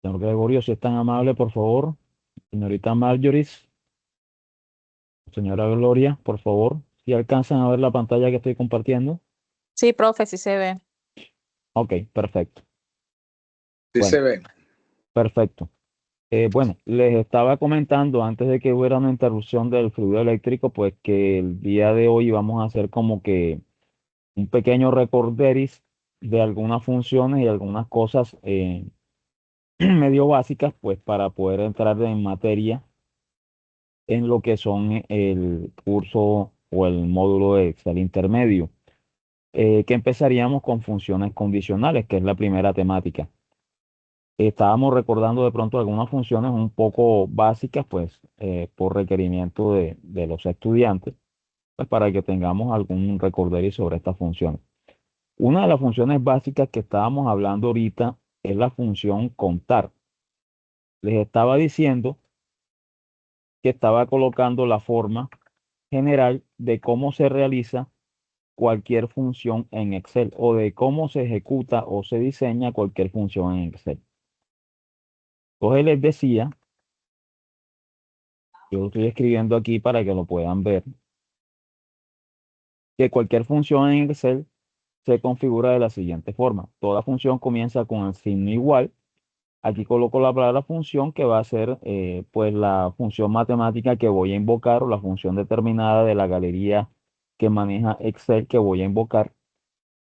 Señor Gregorio, si es tan amable, por favor. Señorita Marjorie, señora Gloria, por favor, si alcanzan a ver la pantalla que estoy compartiendo. Sí, profe, sí se ve. Ok, perfecto. Sí Bueno, se ve. perfecto. Bueno, les estaba comentando antes de que hubiera una interrupción del fluido eléctrico, pues que el día de hoy vamos a hacer como que un pequeño recorderis de algunas funciones y algunas cosas medio básicas, pues para poder entrar en materia en lo que son el curso o el módulo de Excel intermedio, que empezaríamos con funciones condicionales, que es la primera temática. Estábamos recordando de pronto algunas funciones un poco básicas, pues por requerimiento de los estudiantes, pues para que tengamos algún recorderis sobre estas funciones. Una de las funciones básicas que estábamos hablando ahorita es la función contar. Les estaba diciendo que estaba colocando la forma general de cómo se realiza cualquier función en Excel o de cómo se ejecuta o se diseña cualquier función en Excel. Entonces les decía, yo lo estoy escribiendo aquí para que lo puedan ver, que cualquier función en Excel se configura de la siguiente forma. Toda función comienza con el signo igual. Aquí coloco la palabra función que va a ser pues la función matemática que voy a invocar o la función determinada de la galería que maneja Excel que voy a invocar.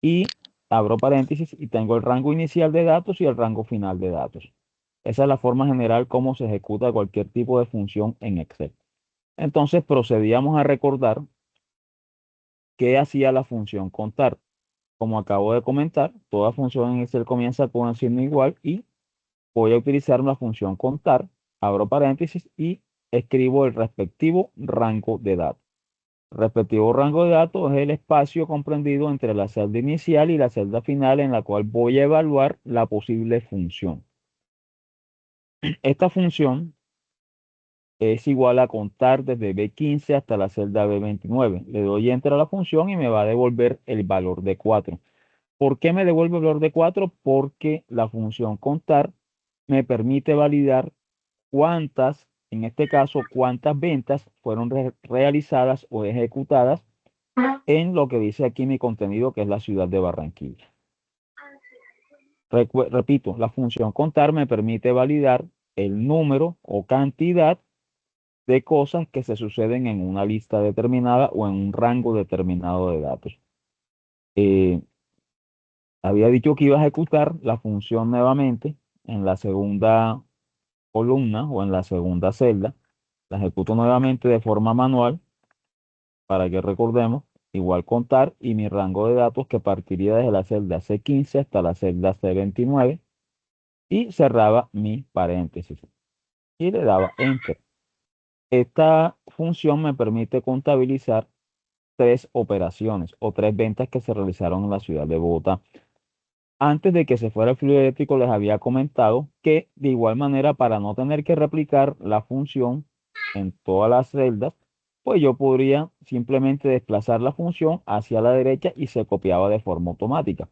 Y abro paréntesis y tengo el rango inicial de datos y el rango final de datos. Esa es la forma general como se ejecuta cualquier tipo de función en Excel. Entonces procedíamos a recordar qué hacía la función contar. Como acabo de comentar, toda función en Excel comienza con el signo igual y voy a utilizar una función contar, abro paréntesis y escribo el respectivo rango de datos. Respectivo rango de datos es el espacio comprendido entre la celda inicial y la celda final en la cual voy a evaluar la posible función. Esta función es igual a contar desde B15 hasta la celda B29. Le doy enter a la función y me va a devolver el valor de 4. ¿Por qué me devuelve el valor de 4? Porque la función contar me permite validar cuántas, en este caso, cuántas ventas fueron realizadas o ejecutadas en lo que dice aquí mi contenido, que es la ciudad de Barranquilla. Repito, la función contar me permite validar el número o cantidad de cosas que se suceden en una lista determinada o en un rango determinado de datos. Había dicho que iba a ejecutar la función nuevamente en la segunda columna o en la segunda celda. La ejecuto nuevamente de forma manual para que recordemos, igual contar y mi rango de datos que partiría desde la celda C15 hasta la celda C29 y cerraba mi paréntesis y le daba enter. Esta función me permite contabilizar 3 operaciones o 3 ventas que se realizaron en la ciudad de Bogotá. Antes de que se fuera el fluido eléctrico les había comentado que de igual manera para no tener que replicar la función en todas las celdas, pues yo podría simplemente desplazar la función hacia la derecha y se copiaba de forma automática.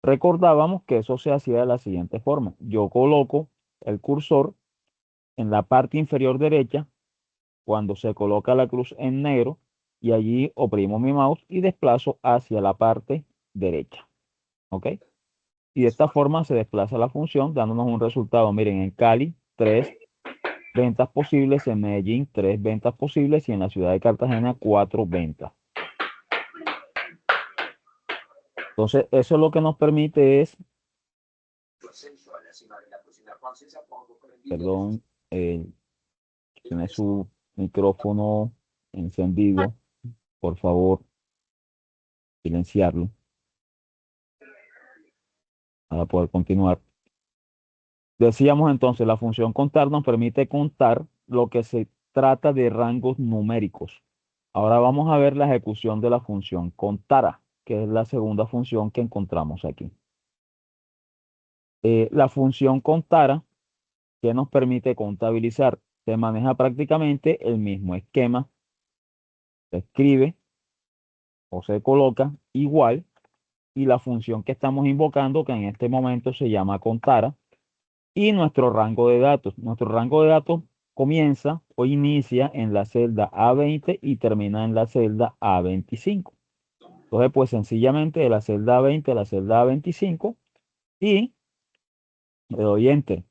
Recordábamos que eso se hacía de la siguiente forma. Yo coloco el cursor en la parte inferior derecha cuando se coloca la cruz en negro y allí oprimo mi mouse y desplazo hacia la parte derecha. ¿Ok? Y de esta forma se desplaza la función dándonos un resultado. Miren, en Cali, 3 ventas posibles, en Medellín, 3 ventas posibles y en la ciudad de Cartagena, 4 ventas. Entonces, eso lo que nos permite es, perdón, tiene su micrófono encendido, por favor, silenciarlo para poder continuar. Decíamos entonces, la función contar nos permite contar lo que se trata de rangos numéricos. Ahora vamos a ver la ejecución de la función contara, que es la segunda función que encontramos aquí. La función contara, que nos permite contabilizar, se maneja prácticamente el mismo esquema. Se escribe o se coloca igual y la función que estamos invocando, que en este momento se llama contara, y nuestro rango de datos. Nuestro rango de datos comienza o inicia en la celda A20 y termina en la celda A25. Entonces, pues sencillamente de la celda A20 a la celda A25 y le doy Enter.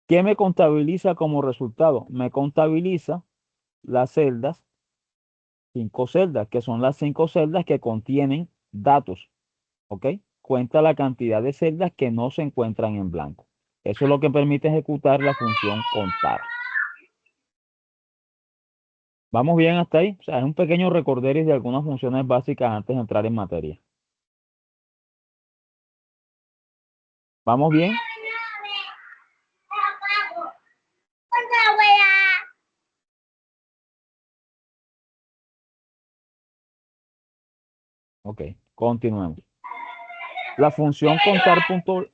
¿Qué me contabiliza como resultado? Me contabiliza las celdas, 5 celdas, que son las 5 celdas que contienen datos. ¿Ok? Cuenta la cantidad de celdas que no se encuentran en blanco. Eso es lo que permite ejecutar la función contar. ¿Vamos bien hasta ahí? O sea, es un pequeño recorderis de algunas funciones básicas antes de entrar en materia. ¿Vamos bien? Ok, continuemos. La función contar punto...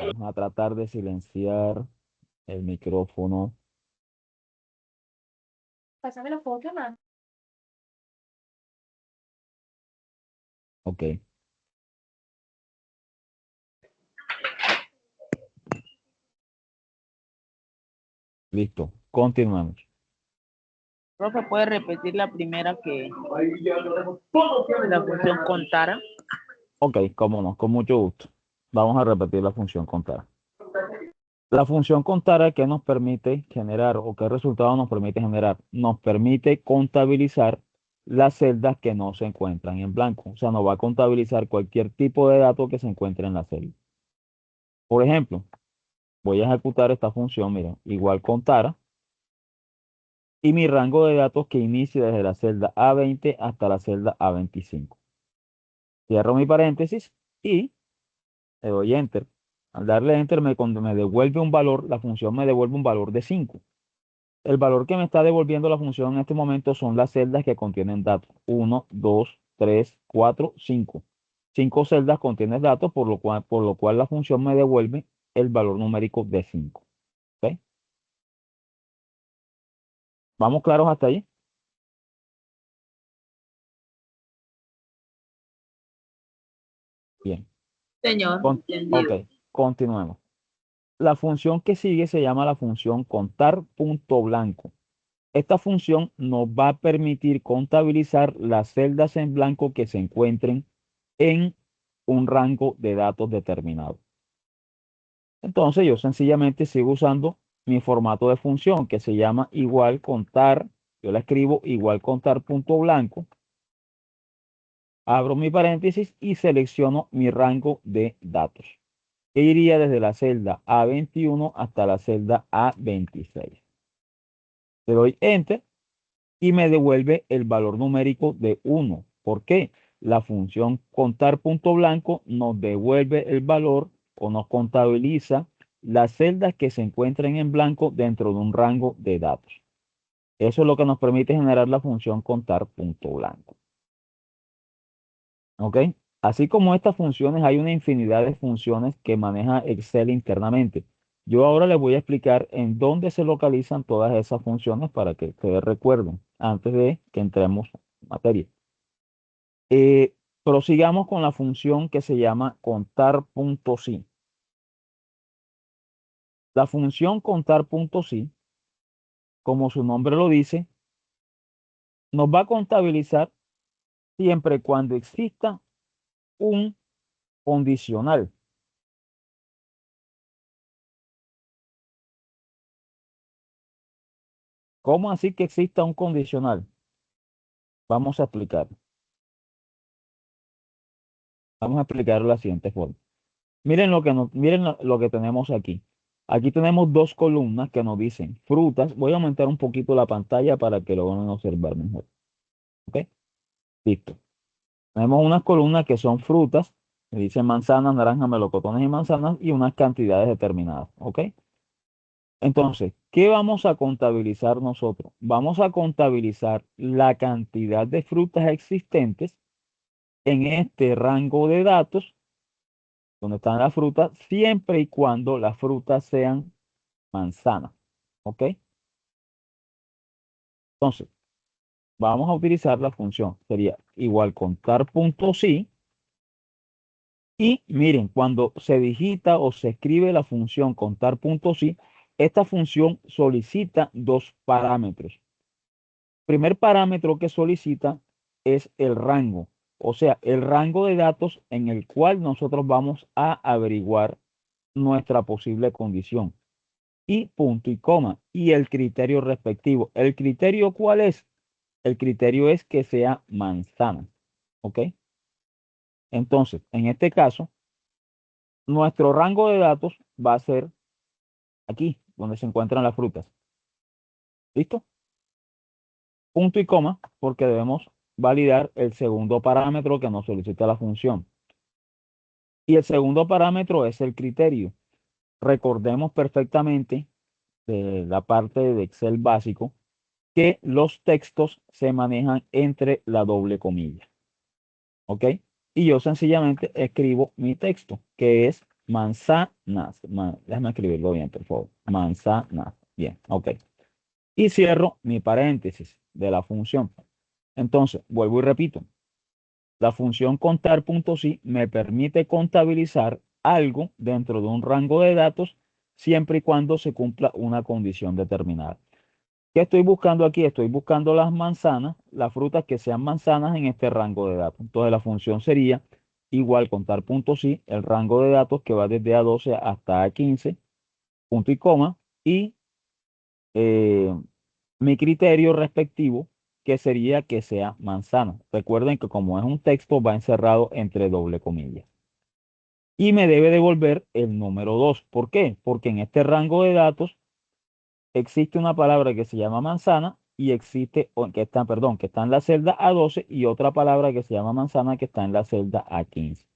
Vamos a tratar de silenciar el micrófono. Pásame la foto, man. Ok, listo. Continuemos. Profe, ¿puede repetir la primera que la función contara? Ok, cómo no, con mucho gusto. Vamos a repetir la función contar. La función contar, ¿qué nos permite generar o qué resultado nos permite generar? Nos permite contabilizar las celdas que no se encuentran en blanco. O sea, nos va a contabilizar cualquier tipo de dato que se encuentre en la celda. Por ejemplo, voy a ejecutar esta función, miren, igual contar, y mi rango de datos que inicia desde la celda A20 hasta la celda A25. Cierro mi paréntesis y le doy Enter. Al darle Enter cuando me devuelve un valor, la función me devuelve un valor de 5. El valor que me está devolviendo la función en este momento son las celdas que contienen datos. 1, 2, 3, 4, 5. 5 celdas contienen datos, por lo cual la función me devuelve el valor numérico de 5. ¿Ok? ¿Vamos claros hasta ahí? Bien. Señor, Ok, entendido. continuemos. La función que sigue se llama la función contar punto blanco. Esta función nos va a permitir contabilizar las celdas en blanco que se encuentren en un rango de datos determinado. Entonces yo sencillamente sigo usando mi formato de función que se llama igual contar. Yo la escribo igual contar punto blanco. Abro mi paréntesis y selecciono mi rango de datos, que iría desde la celda A21 hasta la celda A26. Le doy Enter y me devuelve el valor numérico de 1. ¿Por qué? La función contar punto blanco nos devuelve el valor o nos contabiliza las celdas que se encuentren en blanco dentro de un rango de datos. Eso es lo que nos permite generar la función contar punto blanco. ¿Ok? Así como estas funciones, hay una infinidad de funciones que maneja Excel internamente. Yo ahora les voy a explicar en dónde se localizan todas esas funciones para que ustedes recuerden antes de que entremos en materia. Prosigamos con la función que se llama contar.si. La función contar.si, como su nombre lo dice, nos va a contabilizar siempre cuando exista un condicional. ¿Cómo así que exista un condicional? Vamos a explicar. Vamos a explicarlo de la siguiente forma. Miren miren lo que tenemos aquí. Aquí tenemos dos columnas que nos dicen frutas. Voy a aumentar un poquito la pantalla para que lo van a observar mejor. ¿Ok? Listo. Tenemos unas columnas que son frutas, que dicen manzanas, naranjas, melocotones y manzanas y unas cantidades determinadas. ¿Ok? Entonces, ¿qué vamos a contabilizar nosotros? Vamos a contabilizar la cantidad de frutas existentes en este rango de datos donde están las frutas, siempre y cuando las frutas sean manzanas. ¿Ok? Entonces, vamos a utilizar la función. Sería igual contar.si. Y miren, cuando se digita o se escribe la función contar.si, esta función solicita dos parámetros. Primer parámetro que solicita es el rango, o sea, el rango de datos en el cual nosotros vamos a averiguar nuestra posible condición. Y punto y coma. Y el criterio respectivo. ¿El criterio cuál es? El criterio es que sea manzana. ¿Ok? Entonces, en este caso, nuestro rango de datos va a ser aquí, donde se encuentran las frutas. ¿Listo? Punto y coma, porque debemos validar el segundo parámetro que nos solicita la función. Y el segundo parámetro es el criterio. Recordemos perfectamente de la parte de Excel básico que los textos se manejan entre la doble comilla. ¿Ok? Y yo sencillamente escribo mi texto, que es manzanas. Déjame escribirlo bien, por favor. Manzanas. Bien, ok. Y cierro mi paréntesis de la función. Entonces, vuelvo y repito. La función contar.si me permite contabilizar algo dentro de un rango de datos siempre y cuando se cumpla una condición determinada. ¿Qué estoy buscando aquí? Estoy buscando las manzanas, las frutas que sean manzanas en este rango de datos. Entonces la función sería igual contar.si, el rango de datos que va desde A12 hasta A15, punto y coma, y eh, mi criterio respectivo, que sería que sea manzana. Recuerden que como es un texto, va encerrado entre doble comillas. Y me debe devolver el número 2. ¿Por qué? Porque en este rango de datos existe una palabra que se llama manzana y existe, que está en la celda A12 y otra palabra que se llama manzana que está en la celda A15.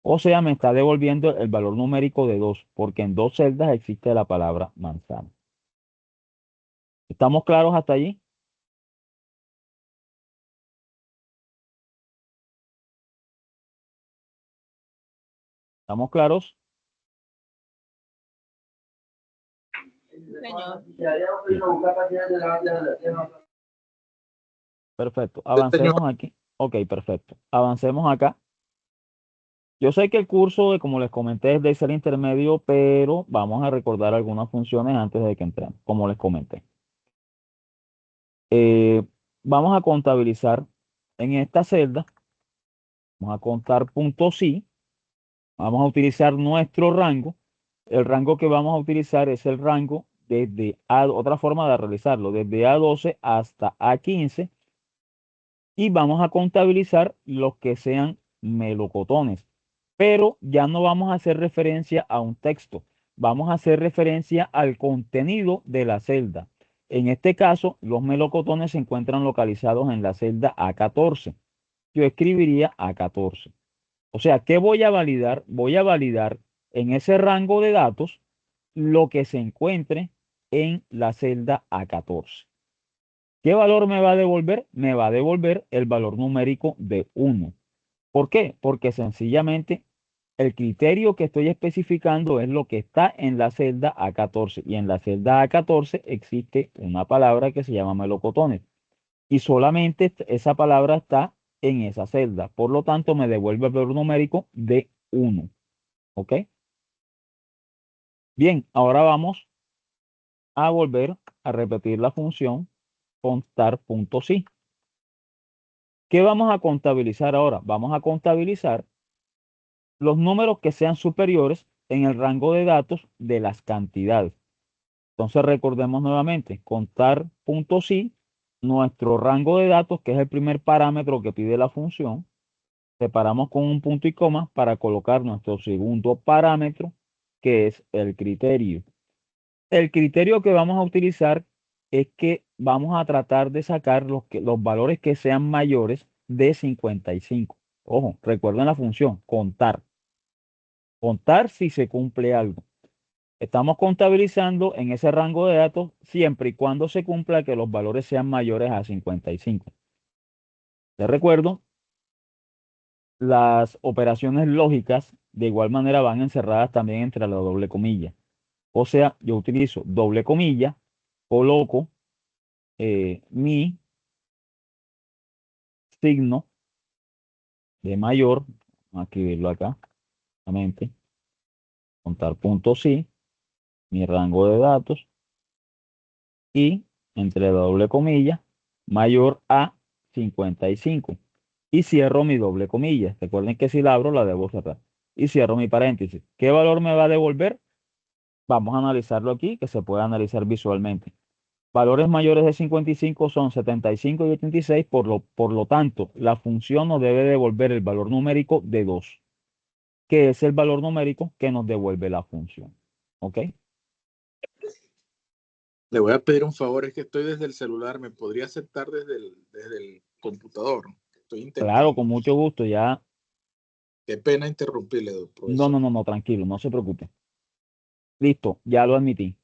O sea, me está devolviendo el valor numérico de 2, porque en dos celdas existe la palabra manzana. ¿Estamos claros hasta allí? ¿Estamos claros? Señor. Perfecto. Sí, señor. Avancemos aquí. Ok, perfecto. Avancemos acá. Yo sé que el curso, como les comenté, es de Excel intermedio, pero vamos a recordar algunas funciones antes de que entremos, como les comenté. Vamos a contabilizar en esta celda, vamos a contar puntos sí, vamos a utilizar nuestro rango. El rango que vamos a utilizar es el rango desde otra forma de realizarlo, desde A12 hasta A15, y vamos a contabilizar los que sean melocotones, pero ya no vamos a hacer referencia a un texto, vamos a hacer referencia al contenido de la celda. En este caso, los melocotones se encuentran localizados en la celda A14. Yo escribiría A14. O sea, ¿qué voy a validar? Voy a validar en ese rango de datos lo que se encuentre en la celda A14. ¿Qué valor me va a devolver? Me va a devolver el valor numérico de 1. ¿Por qué? Porque sencillamente el criterio que estoy especificando es lo que está en la celda A14. Y en la celda A14 existe una palabra que se llama melocotones. Y solamente esa palabra está en esa celda. Por lo tanto, me devuelve el valor numérico de 1. ¿Ok? Bien, ahora vamos a volver a repetir la función contar.si. ¿Qué vamos a contabilizar ahora? Vamos a contabilizar los números que sean superiores en el rango de datos de las cantidades. Entonces recordemos nuevamente, contar.si, nuestro rango de datos, que es el primer parámetro que pide la función, separamos con un punto y coma para colocar nuestro segundo parámetro, que es el criterio. El criterio que vamos a utilizar es que vamos a tratar de sacar los valores que sean mayores de 55. Ojo, recuerden la función, contar. Contar si se cumple algo. Estamos contabilizando en ese rango de datos siempre y cuando se cumpla que los valores sean mayores a 55. Les recuerdo, las operaciones lógicas de igual manera van encerradas también entre la doble comilla. O sea, yo utilizo doble comilla, coloco mi signo de mayor, vamos a escribirlo acá, nuevamente, contar punto sí, mi rango de datos, y entre doble comilla, mayor a 55. Y cierro mi doble comilla. Recuerden que si la abro, la debo cerrar. Y cierro mi paréntesis. ¿Qué valor me va a devolver? Vamos a analizarlo aquí, que se puede analizar visualmente. Valores mayores de 55 son 75 y 86, por lo tanto, la función nos debe devolver el valor numérico de 2, que es el valor numérico que nos devuelve la función. ¿Ok? Le voy a pedir un favor, es que estoy desde el celular, ¿me podría aceptar desde el computador? Estoy intentando. Claro, con mucho gusto, ya. Qué pena interrumpirle, profesor. No, tranquilo, no se preocupe. Listo, ya lo admití.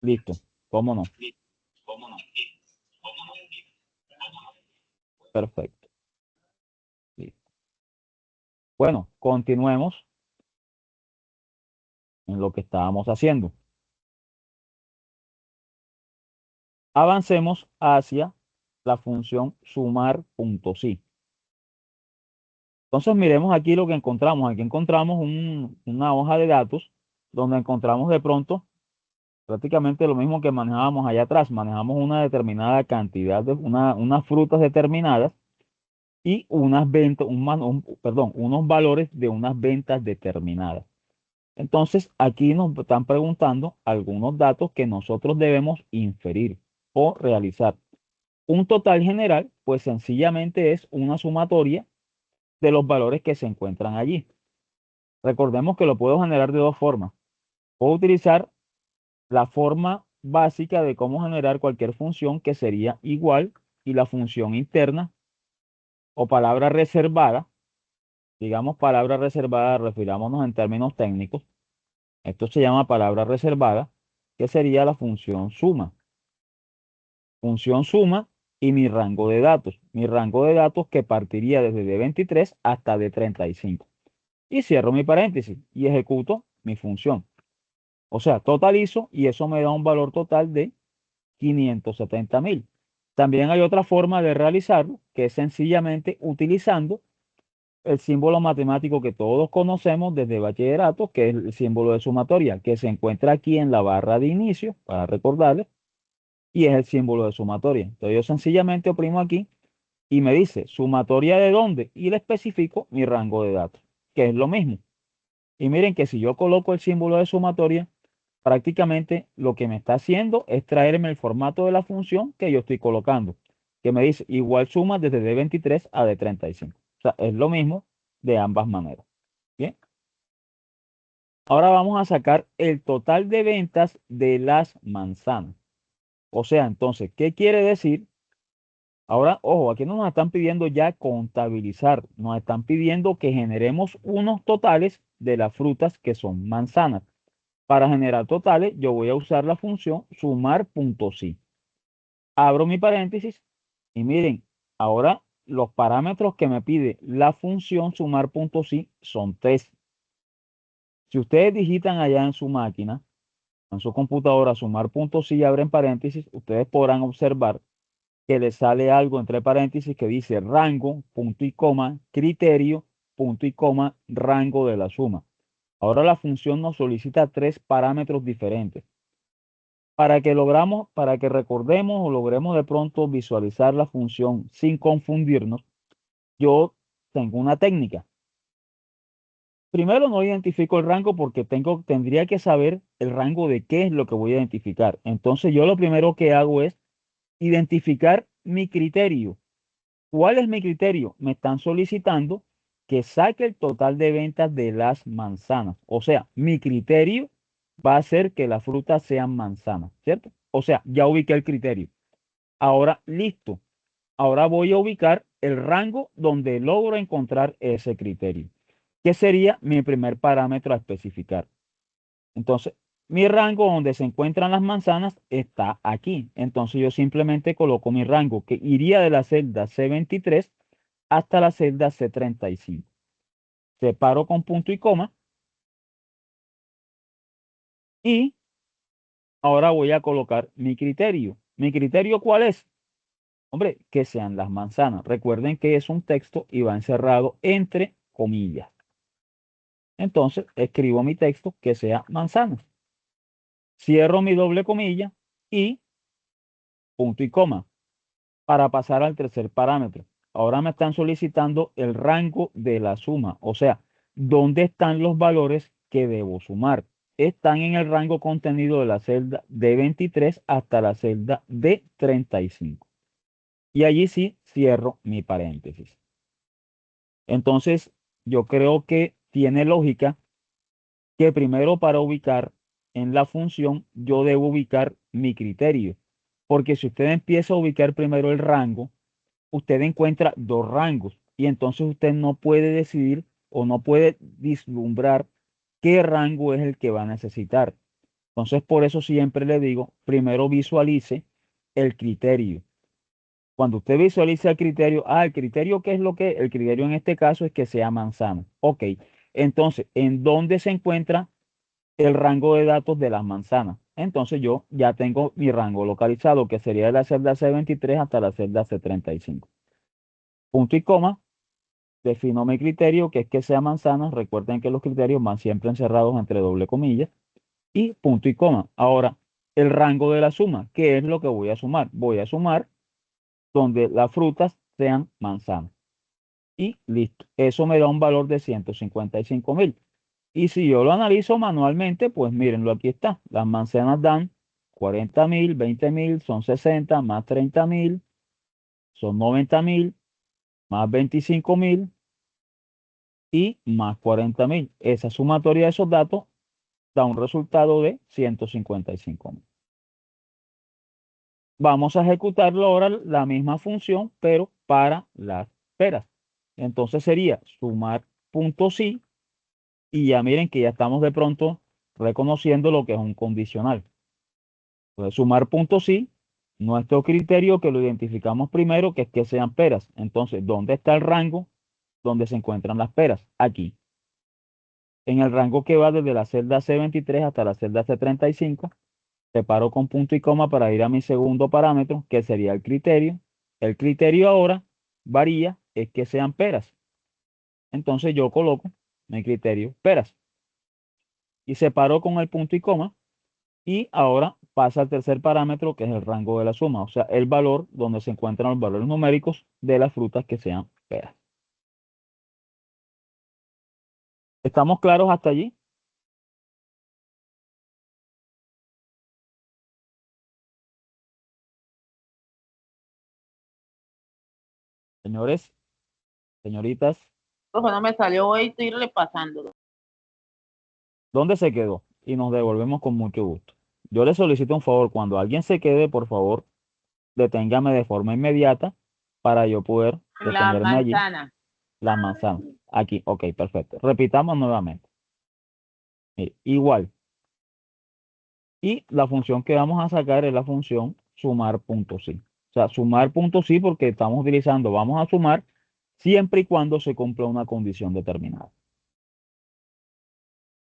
Listo, ¿cómo no? Perfecto. Listo. Bueno, continuemos en lo que estábamos haciendo. Avancemos hacia la función sumar.si. Entonces miremos aquí lo que encontramos. Aquí encontramos una hoja de datos donde encontramos de pronto prácticamente lo mismo que manejábamos allá atrás. Manejamos una determinada cantidad de unas frutas determinadas y unas ventas, unos valores de unas ventas determinadas. Entonces aquí nos están preguntando algunos datos que nosotros debemos inferir o realizar. Un total general, pues sencillamente es una sumatoria de los valores que se encuentran allí. Recordemos que lo puedo generar de dos formas. Puedo utilizar la forma básica de cómo generar cualquier función, que sería igual, y la función interna o palabra reservada. Digamos palabra reservada, refirámonos en términos técnicos. Esto se llama palabra reservada, que sería la función suma. Función suma y mi rango de datos. Mi rango de datos que partiría desde D23 hasta D35. Y cierro mi paréntesis y ejecuto mi función. O sea, totalizo y eso me da un valor total de 570.000. También hay otra forma de realizarlo, que es sencillamente utilizando el símbolo matemático que todos conocemos desde bachillerato, que es el símbolo de sumatoria, que se encuentra aquí en la barra de inicio, para recordarles, y es el símbolo de sumatoria. Entonces yo sencillamente oprimo aquí y me dice sumatoria de dónde, y le especifico mi rango de datos, que es lo mismo. Y miren que si yo coloco el símbolo de sumatoria, prácticamente lo que me está haciendo es traerme el formato de la función que yo estoy colocando, que me dice igual suma desde D23 a D35. O sea, es lo mismo de ambas maneras. Bien. Ahora vamos a sacar el total de ventas de las manzanas. O sea, entonces, ¿qué quiere decir? Ahora, ojo, aquí no nos están pidiendo ya contabilizar, nos están pidiendo que generemos unos totales de las frutas que son manzanas. Para generar totales, yo voy a usar la función sumar.si. Abro mi paréntesis y miren, ahora los parámetros que me pide la función sumar.si son 3. Si ustedes digitan allá en su máquina, en su computadora, sumar.si y abren paréntesis, ustedes podrán observar que le sale algo entre paréntesis que dice rango, punto y coma, criterio, punto y coma, rango de la suma. Ahora la función nos solicita 3 parámetros diferentes. Para que recordemos o logremos de pronto visualizar la función sin confundirnos, yo tengo una técnica. Primero no identifico el rango porque tendría que saber el rango de qué es lo que voy a identificar. Entonces yo lo primero que hago es identificar mi criterio. ¿Cuál es mi criterio? Me están solicitando que saque el total de ventas de las manzanas. O sea, mi criterio va a ser que las frutas sean manzanas, ¿cierto? O sea, ya ubiqué el criterio. Ahora, listo. Ahora voy a ubicar el rango donde logro encontrar ese criterio, que sería mi primer parámetro a especificar. Entonces, mi rango donde se encuentran las manzanas está aquí. Entonces yo simplemente coloco mi rango que iría de la celda C23 hasta la celda C35. Separo con punto y coma. Y ahora voy a colocar mi criterio. ¿Mi criterio cuál es? Hombre, que sean las manzanas. Recuerden que es un texto y va encerrado entre comillas. Entonces, escribo mi texto que sea manzanas. Cierro mi doble comilla y punto y coma para pasar al tercer parámetro. Ahora me están solicitando el rango de la suma, o sea, ¿dónde están los valores que debo sumar? Están en el rango contenido de la celda D23 hasta la celda D35. Y allí sí cierro mi paréntesis. Entonces, yo creo que tiene lógica que primero para ubicar en la función, yo debo ubicar mi criterio. Porque si usted empieza a ubicar primero el rango, usted encuentra dos rangos y entonces usted no puede decidir o no puede vislumbrar qué rango es el que va a necesitar. Entonces, por eso siempre le digo, primero visualice el criterio. Cuando usted visualiza el criterio, ¿el criterio qué es lo que? El criterio en este caso es que sea manzana. Ok, entonces, ¿en dónde se encuentra el rango de datos de las manzanas? Entonces yo ya tengo mi rango localizado, que sería de la celda C23 hasta la celda C35. Punto y coma, defino mi criterio, que es que sea manzana. Recuerden que los criterios van siempre encerrados entre doble comillas. Y punto y coma. Ahora, el rango de la suma, ¿qué es lo que voy a sumar? Voy a sumar donde las frutas sean manzanas. Y listo. Eso me da un valor de 155.000. Y si yo lo analizo manualmente, pues mírenlo, aquí está. Las manzanas dan 40.000, 20.000, son 60, más 30.000, son 90.000, más 25.000 y más 40.000. Esa sumatoria de esos datos da un resultado de 155.000. Vamos a ejecutarlo ahora la misma función, pero para las peras. Entonces sería sumar punto sí, y ya miren que ya estamos de pronto reconociendo lo que es un condicional. Entonces sumar punto sí, nuestro criterio que lo identificamos primero, que es que sean peras. Entonces, ¿dónde está el rango donde se encuentran las peras? Aquí. En el rango que va desde la celda C23 hasta la celda C35, separo con punto y coma para ir a mi segundo parámetro, que sería el criterio. El criterio ahora varía, es que sean peras. Entonces yo coloco mi criterio peras. Y separo con el punto y coma. Y ahora pasa al tercer parámetro, que es el rango de la suma. O sea, el valor donde se encuentran los valores numéricos de las frutas que sean peras. ¿Estamos claros hasta allí? Señores, señoritas, Profe, no me salió hoy, estoy repasando. ¿dónde se quedó? Y nos devolvemos con mucho gusto. Yo le solicito un favor, cuando alguien se quede, por favor, deténgame de forma inmediata para yo poder La detenerme allí. manzana. Las manzanas. Aquí, ok, perfecto. Repitamos nuevamente. Mire, igual. Y la función que vamos a sacar es la función sumar punto sí. O sea, sumar punto sí porque estamos utilizando, vamos a sumar siempre y cuando se cumpla una condición determinada.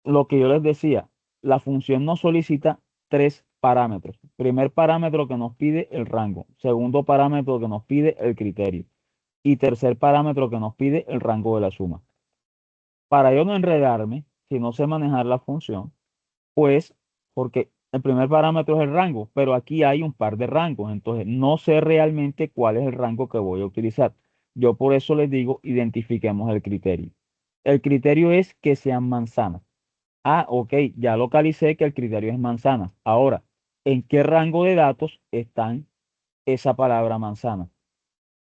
Lo que yo les decía, la función nos solicita tres parámetros. Primer parámetro que nos pide el rango. Segundo parámetro que nos pide el criterio. Y tercer parámetro que nos pide el rango de la suma. Para yo no enredarme, si no sé manejar la función, pues porque el primer parámetro es el rango, pero aquí hay un par de rangos, entonces no sé realmente cuál es el rango que voy a utilizar. Yo por eso les digo, identifiquemos el criterio. El criterio es que sean manzanas. Ok, ya localicé que el criterio es manzanas. Ahora, ¿en qué rango de datos están esa palabra manzana?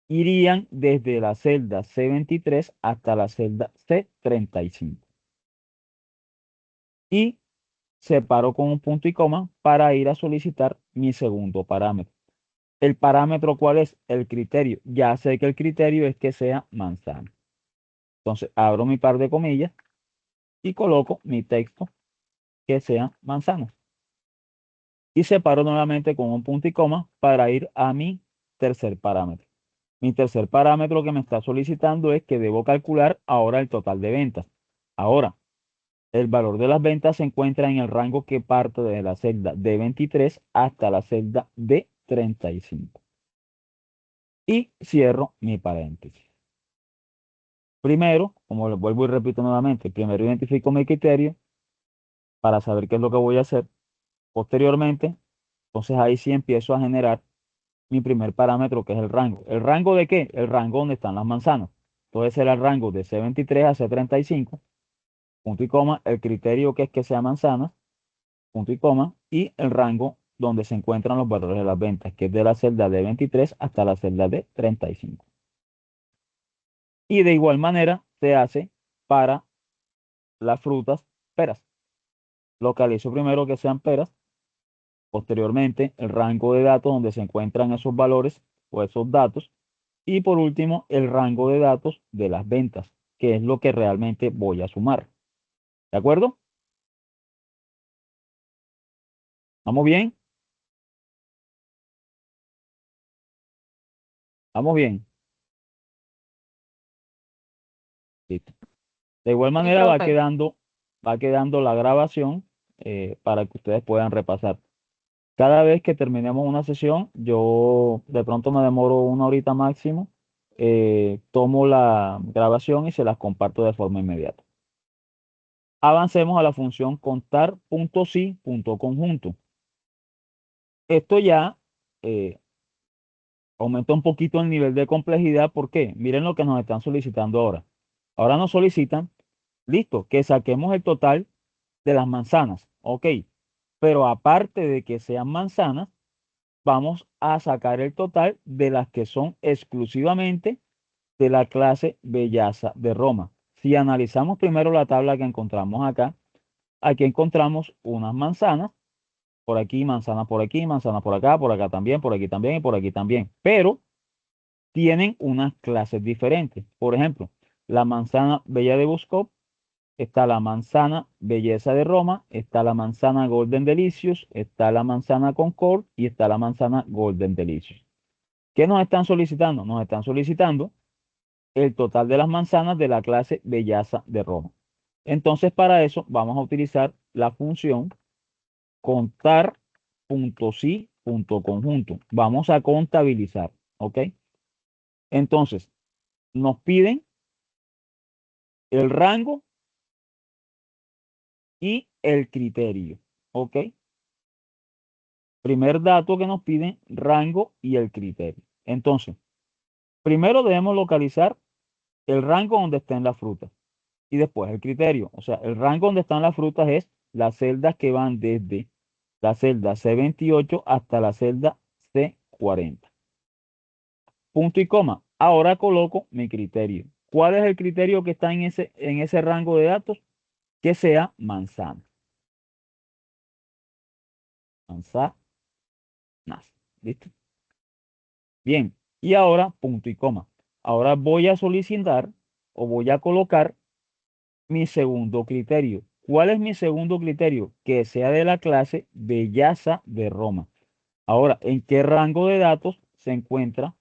Irían desde la celda C23 hasta la celda C35. Y separo con un punto y coma para ir a solicitar mi segundo parámetro. ¿El parámetro cuál es? El criterio. Ya sé que el criterio es que sea manzana. Entonces abro mi par de comillas y coloco mi texto que sea manzana. Y separo nuevamente con un punto y coma para ir a mi tercer parámetro. Mi tercer parámetro que me está solicitando es que debo calcular ahora el total de ventas. Ahora, el valor de las ventas se encuentra en el rango que parte de la celda D23 hasta la celda D35. y cierro mi paréntesis. Primero, como les vuelvo y repito nuevamente, primero identifico mi criterio para saber qué es lo que voy a hacer. Posteriormente, entonces ahí sí empiezo a generar mi primer parámetro, que es el rango. ¿El rango de qué? El rango donde están las manzanas. Entonces será el rango de C23 a C35, punto y coma, el criterio que es que sea manzanas, punto y coma, y el rango donde se encuentran los valores de las ventas, que es de la celda de 23 hasta la celda de 35. Y de igual manera se hace para las frutas, peras. Localizo primero que sean peras, posteriormente el rango de datos donde se encuentran esos valores o esos datos, y por último el rango de datos de las ventas, que es lo que realmente voy a sumar. ¿De acuerdo? ¿Vamos bien? ¿Vamos bien? Listo. De igual Sí, manera profe. va quedando la grabación para que ustedes puedan repasar. Cada vez que terminemos una sesión, yo de pronto me demoro 1 horita máximo, tomo la grabación y se las comparto de forma inmediata. Avancemos a la función contar.si.conjunto. Esto ya aumenta un poquito el nivel de complejidad. ¿Por qué? Miren lo que nos están solicitando ahora. Ahora nos solicitan, listo, que saquemos el total de las manzanas. Ok, pero aparte de que sean manzanas, vamos a sacar el total de las que son exclusivamente de la clase Bellaza de Roma. Si analizamos primero la tabla que encontramos acá, aquí encontramos unas manzanas, por aquí, manzana por aquí, manzana por acá también, por aquí también y por aquí también. Pero tienen unas clases diferentes. Por ejemplo, la manzana Bella de Boscov, está la manzana Belleza de Roma, está la manzana Golden Delicious, está la manzana Concord y está la manzana Golden Delicious. ¿Qué nos están solicitando? Nos están solicitando el total de las manzanas de la clase Belleza de Roma. Entonces, para eso vamos a utilizar la función contar.si.conjunto. Vamos a contabilizar, ¿ok? Entonces, nos piden el rango y el criterio, ¿ok? Primer dato que nos piden, rango y el criterio. Entonces, primero debemos localizar el rango donde estén las frutas y después el criterio. O sea, el rango donde están las frutas es las celdas que van desde la celda C28 hasta la celda C40. Punto y coma. Ahora coloco mi criterio. ¿Cuál es el criterio que está en ese rango de datos? Que sea manzana. Manzanas. ¿Listo? Bien. Y ahora punto y coma. Ahora voy a solicitar o voy a colocar mi segundo criterio. ¿Cuál es mi segundo criterio? Que sea de la clase Bellaza de Roma. Ahora, ¿en qué rango de datos se encuentran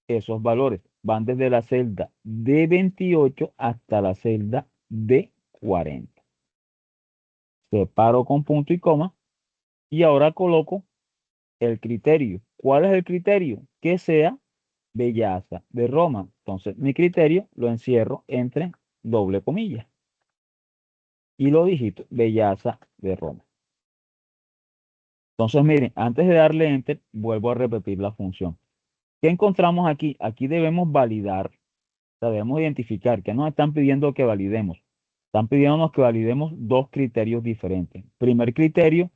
esos valores? Van desde la celda D28 hasta la celda D40. Separo con punto y coma y ahora coloco el criterio. ¿Cuál es el criterio? Que sea Bellaza de Roma. Entonces, mi criterio lo encierro entre doble comillas y lo digito Bellaza de Roma. Entonces, miren, antes de darle enter, vuelvo a repetir la función. ¿Qué encontramos aquí? Aquí debemos validar, o sea, debemos identificar qué nos están pidiendo que validemos. Están pidiéndonos que validemos dos criterios diferentes. Primer criterio,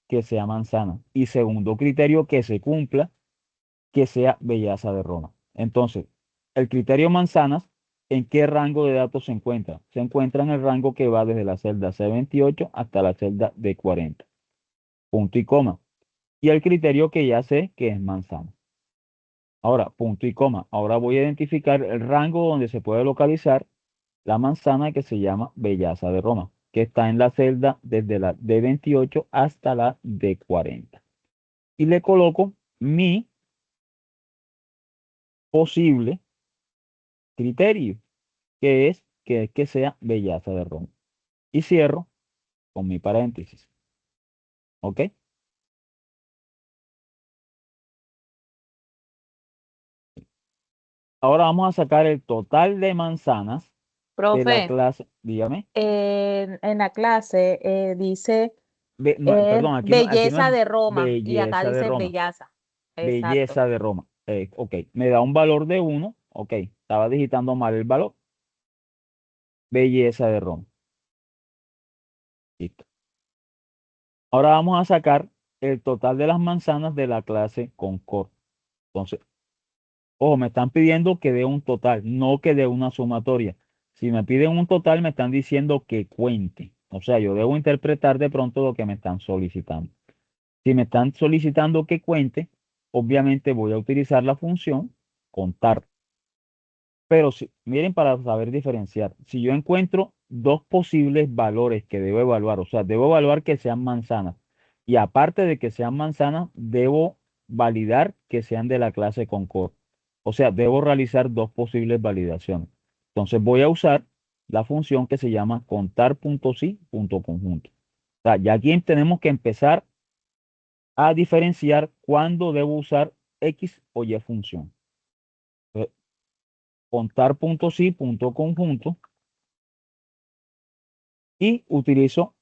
que sea manzana. Y segundo criterio, que se cumpla, que sea Bellaza de Roma. Entonces, el criterio manzanas, ¿en qué rango de datos se encuentra? Se encuentra en el rango que va desde la celda C28 hasta la celda D40. Punto y coma. Y el criterio que ya sé que es manzana. Ahora, punto y coma. Ahora voy a identificar el rango donde se puede localizar la manzana que se llama Bellaza de Roma, que está en la celda desde la D28 hasta la D40. Y le coloco mi posible criterio, que sea Bellaza de Roma. Y cierro con mi paréntesis. ¿Ok? Ahora vamos a sacar el total de manzanas de la Profe, clase. Dígame. en la clase dice Perdón, aquí no es belleza de Roma y acá belleza de dice Roma. bellaza. Exacto. Belleza de Roma. Ok, me da un valor de 1. Ok, estaba digitando mal el valor. Belleza de Roma. Listo. Ahora vamos a sacar el total de las manzanas de la clase Concord. Entonces, ojo, me están pidiendo que dé un total, no que dé una sumatoria. Si me piden un total, me están diciendo que cuente. O sea, yo debo interpretar de pronto lo que me están solicitando. Si me están solicitando que cuente, obviamente voy a utilizar la función contar. Pero miren, para saber diferenciar, si yo encuentro dos posibles valores que debo evaluar, o sea, debo evaluar que sean manzanas, y aparte de que sean manzanas, debo validar que sean de la clase Concord. O sea, debo realizar dos posibles validaciones. Entonces voy a usar la función que se llama contar.si.conjunto. O sea, ya aquí tenemos que empezar a diferenciar cuándo debo usar X o Y función. Contar.si.conjunto y utilizo,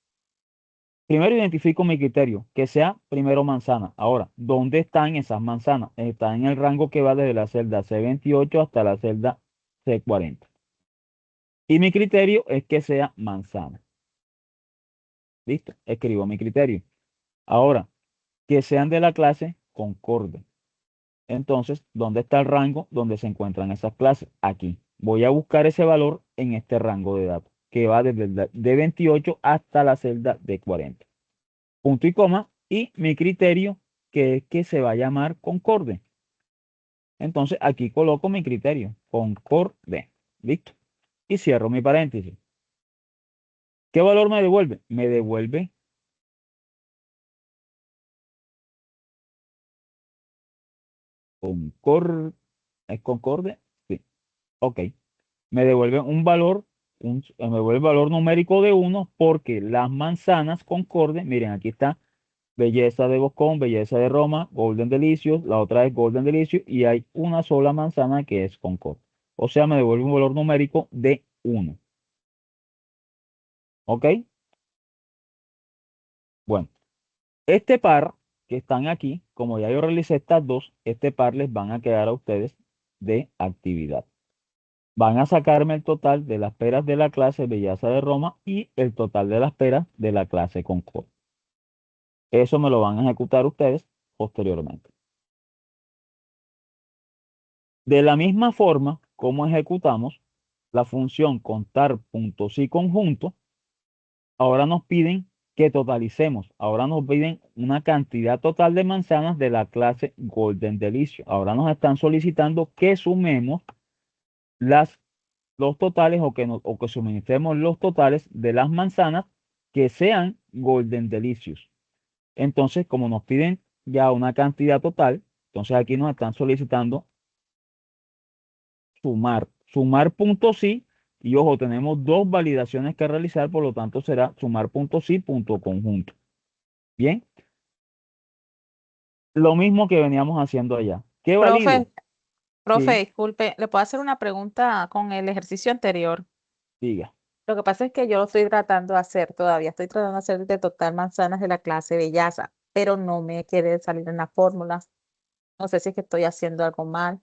primero identifico mi criterio, que sea primero manzana. Ahora, ¿dónde están esas manzanas? Están en el rango que va desde la celda C28 hasta la celda C40. Y mi criterio es que sea manzana. ¿Listo? Escribo mi criterio. Ahora, que sean de la clase concorde. Entonces, ¿dónde está el rango donde se encuentran esas clases? Aquí. Voy a buscar ese valor en este rango de datos, que va desde el D28 hasta la celda D40. Punto y coma, y mi criterio, que es que se va a llamar concorde. Entonces, aquí coloco mi criterio, concorde. Listo. Y cierro mi paréntesis. ¿Qué valor me devuelve? Me devuelve concorde. ¿Es concorde? Sí. Ok. Me devuelve un valor, me devuelve el valor numérico de 1 porque las manzanas concorde, miren, aquí está belleza de Boscón, belleza de Roma, Golden Delicious, la otra es Golden Delicious y hay una sola manzana que es Concord. O sea, me devuelve un valor numérico de 1. ¿Ok? Bueno, este par que están aquí, como ya yo realicé estas dos, este par les van a quedar a ustedes de actividad. Van a sacarme el total de las peras de la clase Belleza de Roma y el total de las peras de la clase Concord. Eso me lo van a ejecutar ustedes posteriormente. De la misma forma como ejecutamos la función contar puntos y conjunto, ahora nos piden que totalicemos. Ahora nos piden una cantidad total de manzanas de la clase Golden Delicious. Ahora nos están solicitando que sumemos los totales o que suministremos los totales de las manzanas que sean Golden Delicious. Entonces, como nos piden ya una cantidad total, entonces aquí nos están solicitando sumar. Sumar punto sí, y ojo, tenemos dos validaciones que realizar, por lo tanto será sumar punto sí, punto conjunto. Bien, lo mismo que veníamos haciendo allá. ¿Qué valido? Profe, Sí, disculpe, ¿le puedo hacer una pregunta con el ejercicio anterior? diga. Lo que pasa es que yo lo estoy tratando de hacer todavía, estoy tratando de hacer de total manzanas de la clase bellaza, pero no me quiere salir en la fórmula. No sé si es que estoy haciendo algo mal.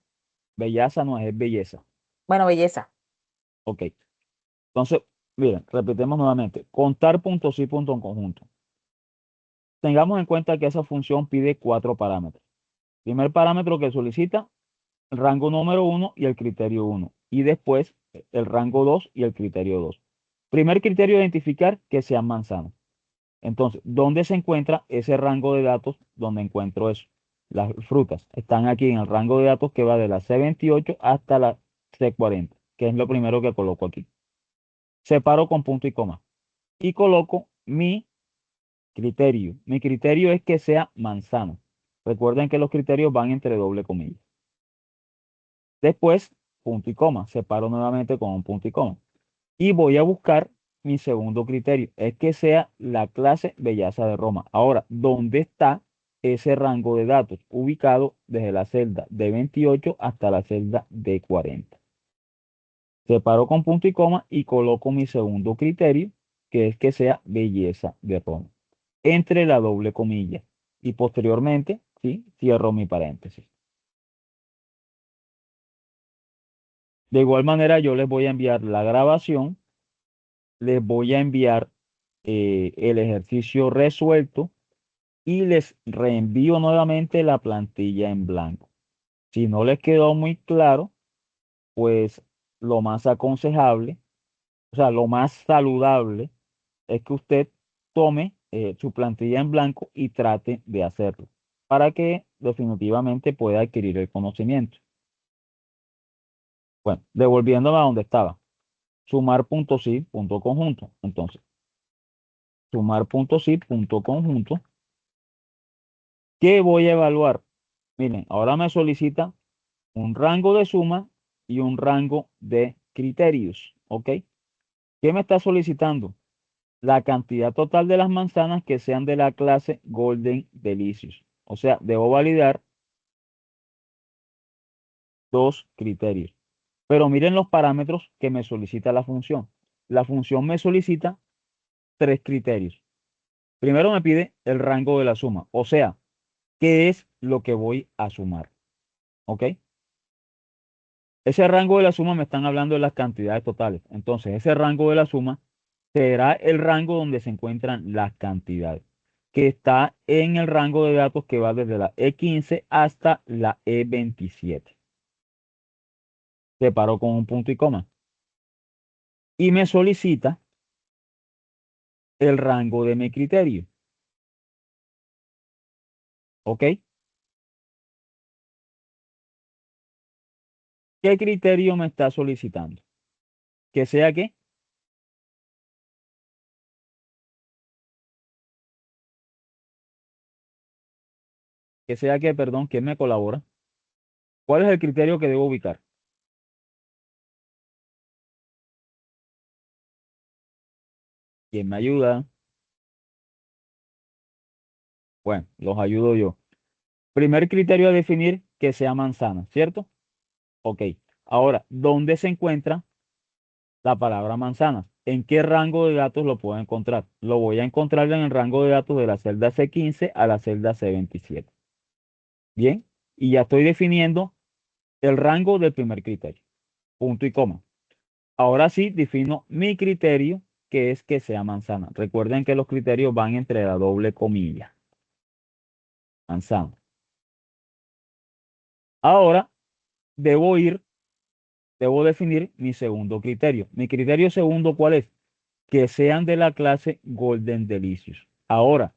Belleza no es belleza. Bueno, belleza. Ok. Entonces, miren, repitemos nuevamente. Contar punto sí, punto en conjunto. Tengamos en cuenta que esa función pide 4 parámetros. Primer parámetro que solicita el rango número 1 y el criterio 1. Y después el rango 2 y el criterio 2. Primer criterio, identificar que sean manzanas. Entonces, ¿dónde se encuentra ese rango de datos donde encuentro eso? Las frutas están aquí en el rango de datos que va de la C28 hasta la C40, que es lo primero que coloco aquí. Separo con punto y coma y coloco mi criterio. Mi criterio es que sea manzana. Recuerden que los criterios van entre doble comilla. Después, punto y coma. Separo nuevamente con un punto y coma. Y voy a buscar mi segundo criterio. Es que sea la clase Belleza de Roma. Ahora, ¿dónde está ese rango de datos ubicado desde la celda de 28 hasta la celda de 40. Separo con punto y coma y coloco mi segundo criterio, que es que sea belleza de Roma, entre la doble comilla. Y posteriormente, ¿sí?, cierro mi paréntesis. De igual manera, yo les voy a enviar la grabación, les voy a enviar el ejercicio resuelto y les reenvío nuevamente la plantilla en blanco. Si no les quedó muy claro, pues lo más aconsejable, o sea, lo más saludable es que usted tome su plantilla en blanco y trate de hacerlo para que definitivamente pueda adquirir el conocimiento. Bueno, devolviéndome a donde estaba. Sumar.si.conjunto. Entonces, sumar.si.conjunto. ¿Qué voy a evaluar? Miren, ahora me solicita un rango de suma y un rango de criterios. ¿Ok? ¿Qué me está solicitando? La cantidad total de las manzanas que sean de la clase Golden Delicious. O sea, debo validar dos criterios. Pero miren los parámetros que me solicita la función. La función me solicita tres criterios. Primero me pide el rango de la suma, o sea, ¿qué es lo que voy a sumar? ¿Ok? Ese rango de la suma me están hablando de las cantidades totales. Entonces, ese rango de la suma será el rango donde se encuentran las cantidades, que está en el rango de datos que va desde la E15 hasta la E27. Separo con un punto y coma. Y me solicita el rango de mi criterio. ¿Ok? ¿Qué criterio me está solicitando? ¿Que sea qué? ¿Que sea qué? Perdón, ¿quién me colabora? ¿Cuál es el criterio que debo ubicar? ¿Quién me ayuda? Bueno, los ayudo yo. Primer criterio a definir que sea manzana, ¿cierto? Ok. Ahora, ¿dónde se encuentra la palabra manzana? ¿En qué rango de datos lo puedo encontrar? Lo voy a encontrar en el rango de datos de la celda C15 a la celda C27. Bien, y ya estoy definiendo el rango del primer criterio. Punto y coma. Ahora sí defino mi criterio, que es que sea manzana. Recuerden que los criterios van entre la doble comilla. Manzana. Ahora debo definir mi segundo criterio. Mi criterio segundo, ¿cuál es? Que sean de la clase Golden Delicious. Ahora,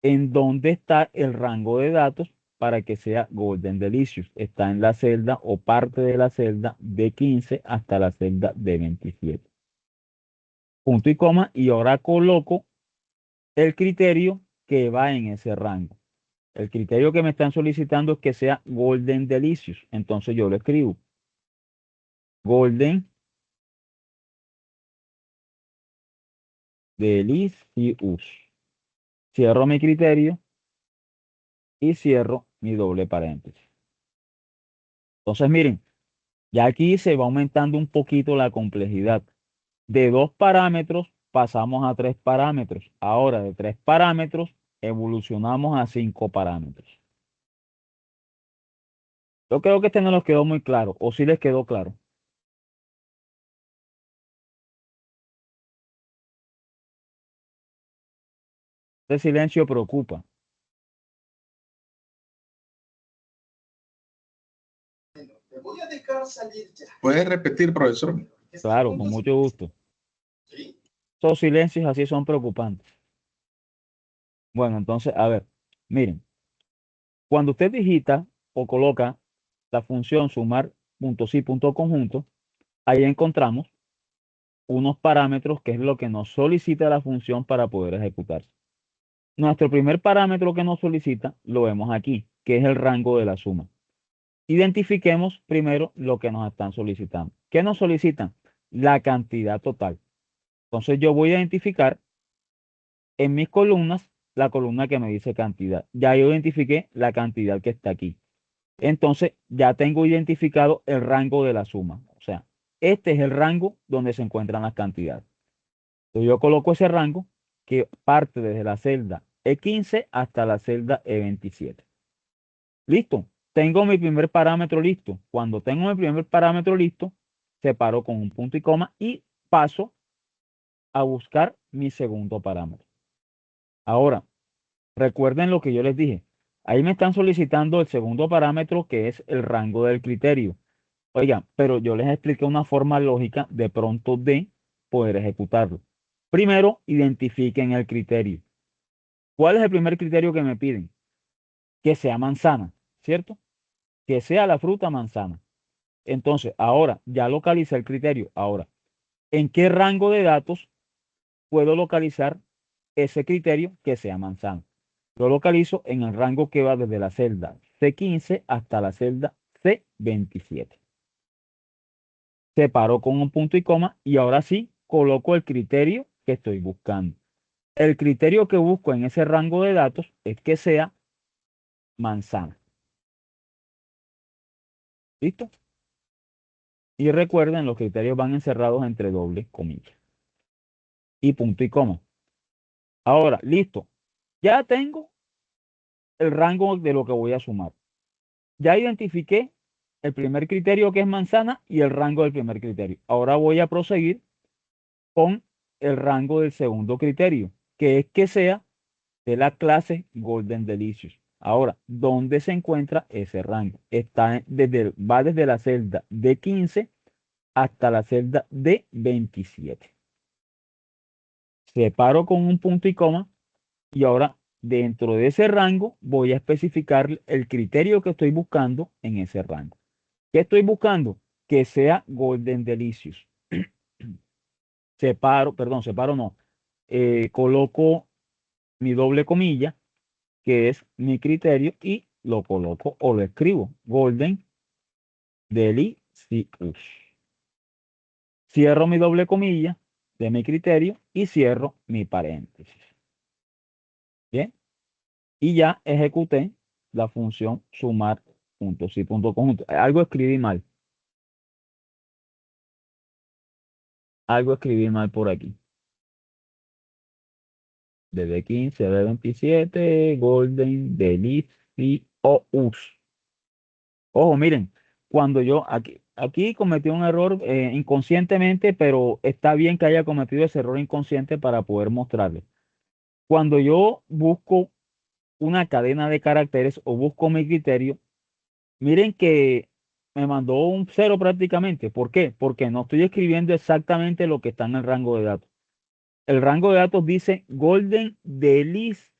¿en dónde está el rango de datos para que sea Golden Delicious? Está en la celda o parte de la celda de 15 hasta la celda de 27. Punto y coma, y ahora coloco el criterio que va en ese rango. El criterio que me están solicitando es que sea Golden Delicious. Entonces yo lo escribo. Golden Delicious. Cierro mi criterio y cierro mi doble paréntesis. Entonces miren, ya aquí se va aumentando un poquito la complejidad. De 2 parámetros pasamos a 3 parámetros. Ahora de 3 parámetros evolucionamos a 5 parámetros. Yo creo que este no nos quedó muy claro, o sí les quedó claro. Este silencio preocupa. ¿Puede repetir, profesor? Claro, con mucho gusto. Esos silencios así son preocupantes. Bueno, entonces, a ver, miren, cuando usted digita o coloca la función sumar.si.conjunto, ahí encontramos unos parámetros que es lo que nos solicita la función para poder ejecutarse. Nuestro primer parámetro que nos solicita lo vemos aquí, que es el rango de la suma. Identifiquemos primero lo que nos están solicitando. ¿Qué nos solicitan? La cantidad total. Entonces yo voy a identificar en mis columnas la columna que me dice cantidad. Ya yo identifiqué la cantidad que está aquí. Entonces, ya tengo identificado el rango de la suma. O sea, este es el rango donde se encuentran las cantidades. Entonces, yo coloco ese rango que parte desde la celda E15 hasta la celda E27. Listo. Tengo mi primer parámetro listo. Cuando tengo mi primer parámetro listo, separo con un punto y coma y paso a buscar mi segundo parámetro. Ahora, recuerden lo que yo les dije. Ahí me están solicitando el segundo parámetro, que es el rango del criterio. Oigan, pero yo les expliqué una forma lógica de pronto de poder ejecutarlo. Primero, identifiquen el criterio. ¿Cuál es el primer criterio que me piden? Que sea manzana, ¿cierto? Que sea la fruta manzana. Entonces, ahora ya localicé el criterio. Ahora, ¿en qué rango de datos puedo localizar ese criterio que sea manzana? Lo localizo en el rango que va desde la celda C15 hasta la celda C27. Separo con un punto y coma y ahora sí coloco el criterio que estoy buscando. El criterio que busco en ese rango de datos es que sea manzana. ¿Listo? Y recuerden, los criterios van encerrados entre doble comillas y punto y coma. Ahora, listo. Ya tengo el rango de lo que voy a sumar. Ya identifiqué el primer criterio que es manzana y el rango del primer criterio. Ahora voy a proseguir con el rango del segundo criterio, que es que sea de la clase Golden Delicious. Ahora, ¿dónde se encuentra ese rango? Va desde la celda D15 hasta la celda D27. Separo con un punto y coma y ahora dentro de ese rango voy a especificar el criterio que estoy buscando en ese rango. ¿Qué estoy buscando? Que sea Golden Delicious. Separo no. Coloco mi doble comilla, que es mi criterio, y lo coloco o lo escribo. Golden Delicious. Cierro mi doble comilla de mi criterio y cierro mi paréntesis. Bien. Y ya ejecuté la función sumar puntos y punto conjunto. Algo escribí mal. Algo escribí mal por aquí. De 15 de 27, Golden Delicious. Ojo, miren, cuando yo aquí cometí un error inconscientemente, pero está bien que haya cometido ese error inconsciente para poder mostrarles. Cuando yo busco una cadena de caracteres o busco mi criterio, miren que me mandó un cero prácticamente. ¿Por qué? Porque no estoy escribiendo exactamente lo que está en el rango de datos. El rango de datos dice Golden Delicious.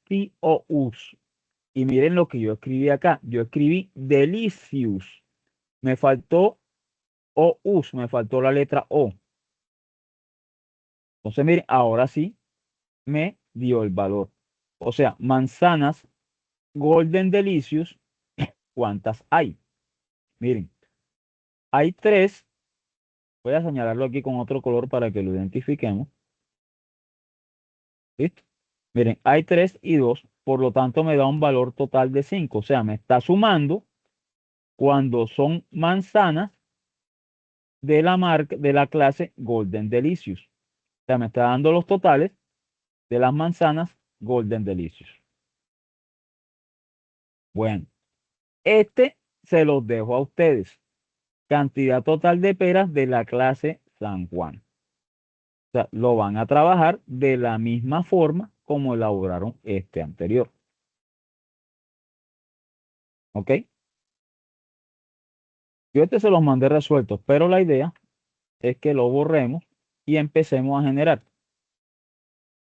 Y miren lo que yo escribí acá. Yo escribí Delicious. Me faltó OUS, me faltó la letra O. Entonces, miren, ahora sí me dio el valor. O sea, manzanas Golden Delicious, ¿cuántas hay? Miren, hay 3. Voy a señalarlo aquí con otro color para que lo identifiquemos. ¿Listo? Miren, hay 3 y 2, por lo tanto me da un valor total de 5. O sea, me está sumando cuando son manzanas de la marca de la clase Golden Delicious. O sea, me está dando los totales de las manzanas Golden Delicious. Bueno, este se los dejo a ustedes. Cantidad total de peras de la clase San Juan. O sea, lo van a trabajar de la misma forma como elaboraron este anterior. ¿Ok? Yo este se los mandé resueltos, pero la idea es que lo borremos y empecemos a generar.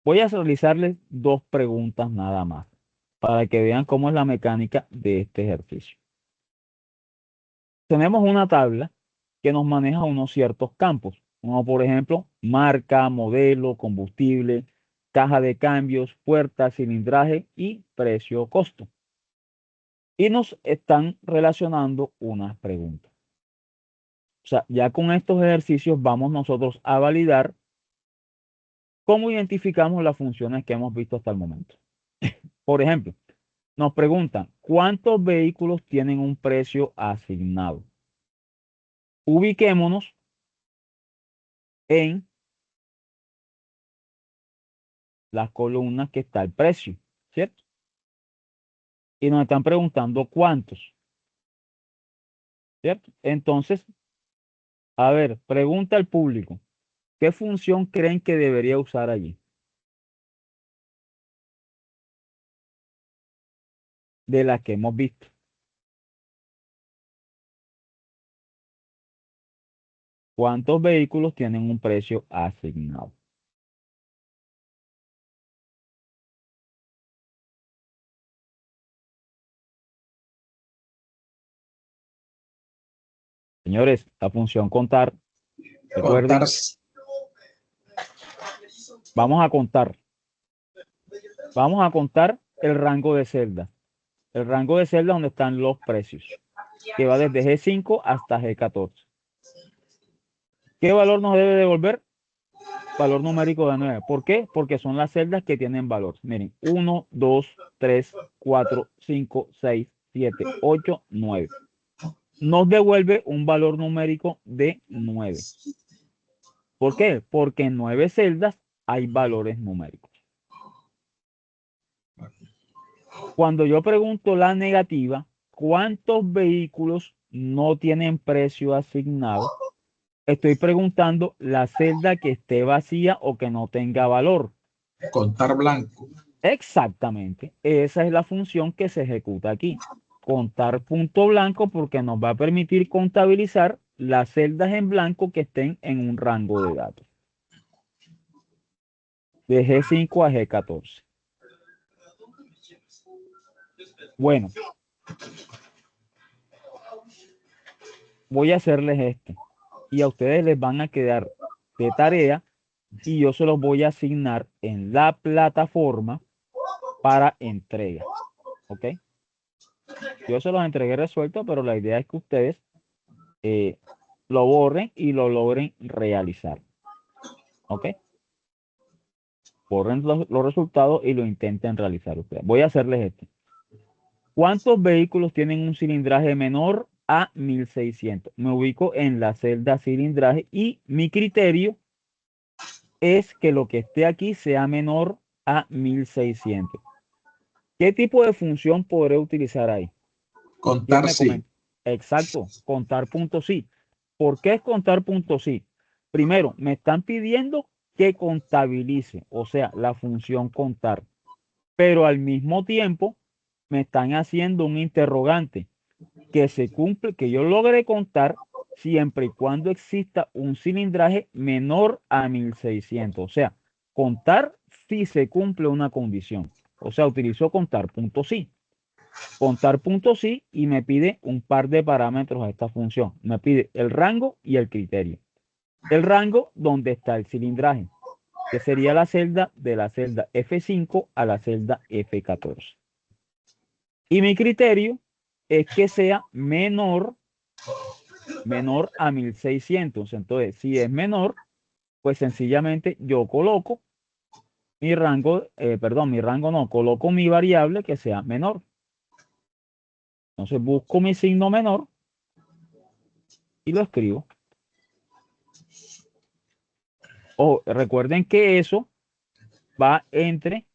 Voy a realizarles 2 preguntas nada más para que vean cómo es la mecánica de este ejercicio. Tenemos una tabla que nos maneja unos ciertos campos, como por ejemplo, marca, modelo, combustible, caja de cambios, puerta, cilindraje y precio-costo. Y nos están relacionando unas preguntas. O sea, ya con estos ejercicios vamos nosotros a validar cómo identificamos las funciones que hemos visto hasta el momento. Por ejemplo, nos preguntan, ¿cuántos vehículos tienen un precio asignado? Ubiquémonos en las columnas que está el precio, ¿cierto? Y nos están preguntando cuántos, ¿cierto? Entonces, a ver, pregunta al público, ¿qué función creen que debería usar allí? De las que hemos visto. ¿Cuántos vehículos tienen un precio asignado? Señores, la función contar, recuerden, Contar. vamos a contar. Vamos a contar el rango de celda. El rango de celda donde están los precios, que va desde G5 hasta G14. ¿Qué valor nos debe devolver? Valor numérico de 9. ¿Por qué? Porque son las celdas que tienen valor. Miren, 1, 2, 3, 4, 5, 6, 7, 8, 9. Nos devuelve un valor numérico de 9. ¿Por qué? Porque en 9 celdas hay valores numéricos. Cuando yo pregunto la negativa, ¿cuántos vehículos no tienen precio asignado? Estoy preguntando la celda que esté vacía o que no tenga valor. Contar blanco. Exactamente. Esa es la función que se ejecuta aquí. Contar punto blanco porque nos va a permitir contabilizar las celdas en blanco que estén en un rango de datos. De G5 a G14. Bueno. Voy a hacerles este. Y a ustedes les van a quedar de tarea y yo se los voy a asignar en la plataforma para entrega. ¿Ok? Yo se los entregué resuelto, pero la idea es que ustedes lo borren y lo logren realizar. ¿Ok? Borren los resultados y lo intenten realizar ustedes. Voy a hacerles este. ¿Cuántos vehículos tienen un cilindraje menor a 1600? Me ubico en la celda cilindraje y mi criterio es que lo que esté aquí sea menor a 1600. ¿Qué tipo de función podré utilizar ahí? Contar sí. Exacto, contar puntos sí. ¿Por qué es contar puntos sí? Primero, me están pidiendo que contabilice, o sea, la función contar. Pero al mismo tiempo me están haciendo un interrogante que se cumple, que yo logre contar siempre y cuando exista un cilindraje menor a 1600. O sea, contar si se cumple una condición. O sea, utilizo contar punto sí. Contar punto sí y me pide un par de parámetros a esta función. Me pide el rango y el criterio. El rango donde está el cilindraje, que sería la celda de la celda F5 a la celda F14. Y mi criterio es que sea menor a 1600. Entonces, si es menor, pues sencillamente yo coloco mi rango, coloco mi variable que sea menor. Entonces busco mi signo menor y lo escribo. O recuerden que eso va entre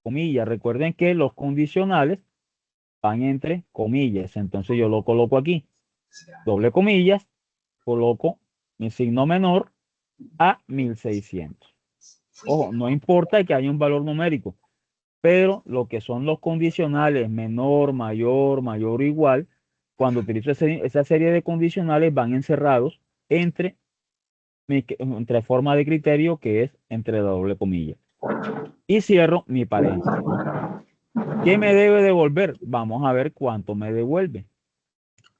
comillas. Recuerden que los condicionales van entre comillas. Entonces yo lo coloco aquí. Doble comillas, coloco mi signo menor a 1600. Ojo, no importa que haya un valor numérico, pero lo que son los condicionales menor, mayor, mayor o igual, cuando utilizo esa serie de condicionales van encerrados entre forma de criterio que es entre la doble comilla. Y cierro mi paréntesis. ¿Qué me debe devolver? Vamos a ver cuánto me devuelve.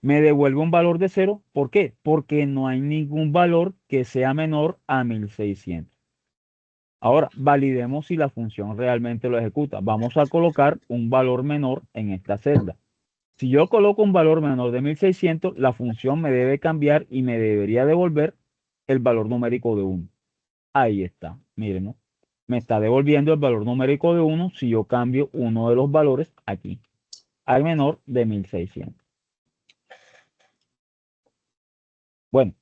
Me devuelve un valor de 0. ¿Por qué? Porque no hay ningún valor que sea menor a 1600. Ahora, validemos si la función realmente lo ejecuta. Vamos a colocar un valor menor en esta celda. Si yo coloco un valor menor de 1600, la función me debe cambiar y me debería devolver el valor numérico de 1. Ahí está, miren, ¿no? me está devolviendo el valor numérico de 1 si yo cambio uno de los valores aquí al menor de 1600. Bueno,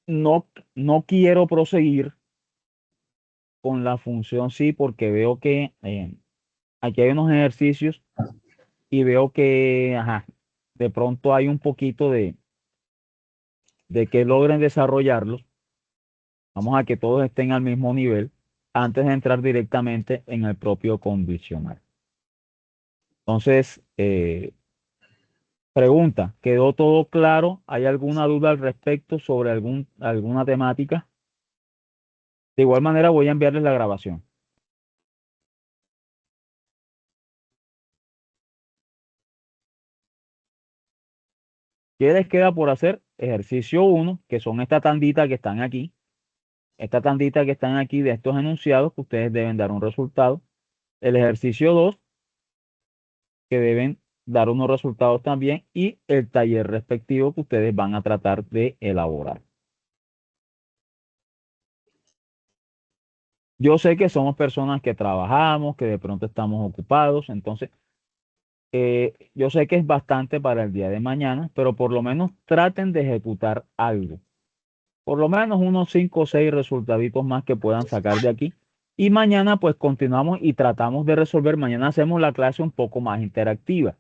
no quiero proseguir con la función sí porque veo que aquí hay unos ejercicios y veo que de pronto hay un poquito de que logren desarrollarlos. Vamos a que todos estén al mismo nivel antes de entrar directamente en el propio condicional. Entonces, pregunta, ¿quedó todo claro? ¿Hay alguna duda al respecto sobre alguna temática? De igual manera voy a enviarles la grabación. ¿Qué les queda por hacer? Ejercicio 1, que son esta tandita que están aquí. Esta tandita que están aquí de estos enunciados que ustedes deben dar un resultado. El ejercicio 2, que deben dar unos resultados también. Y el taller respectivo que ustedes van a tratar de elaborar. Yo sé que somos personas que trabajamos, que de pronto estamos ocupados, entonces yo sé que es bastante para el día de mañana, pero por lo menos traten de ejecutar algo. Por lo menos unos 5 o 6 resultaditos más que puedan sacar de aquí. Y mañana pues continuamos y tratamos de resolver. Mañana hacemos la clase un poco más interactiva.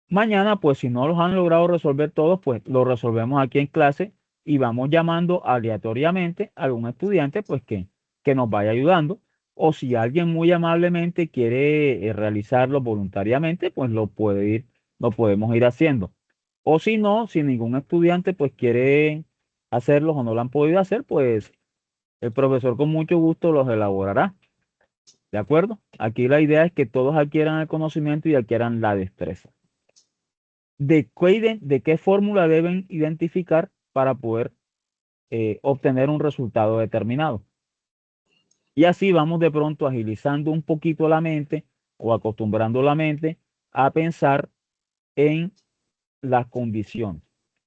Mañana pues si no los han logrado resolver todos, pues lo resolvemos aquí en clase y vamos llamando aleatoriamente a algún estudiante pues que nos vaya ayudando. O si alguien muy amablemente quiere realizarlo voluntariamente, pues lo podemos ir haciendo. O si no, si ningún estudiante pues quiere hacerlos o no lo han podido hacer, pues el profesor con mucho gusto los elaborará. ¿De acuerdo? Aquí la idea es que todos adquieran el conocimiento y adquieran la destreza. ¿De qué fórmula deben identificar para poder obtener un resultado determinado? Y así vamos de pronto agilizando un poquito la mente o acostumbrando la mente a pensar en las condiciones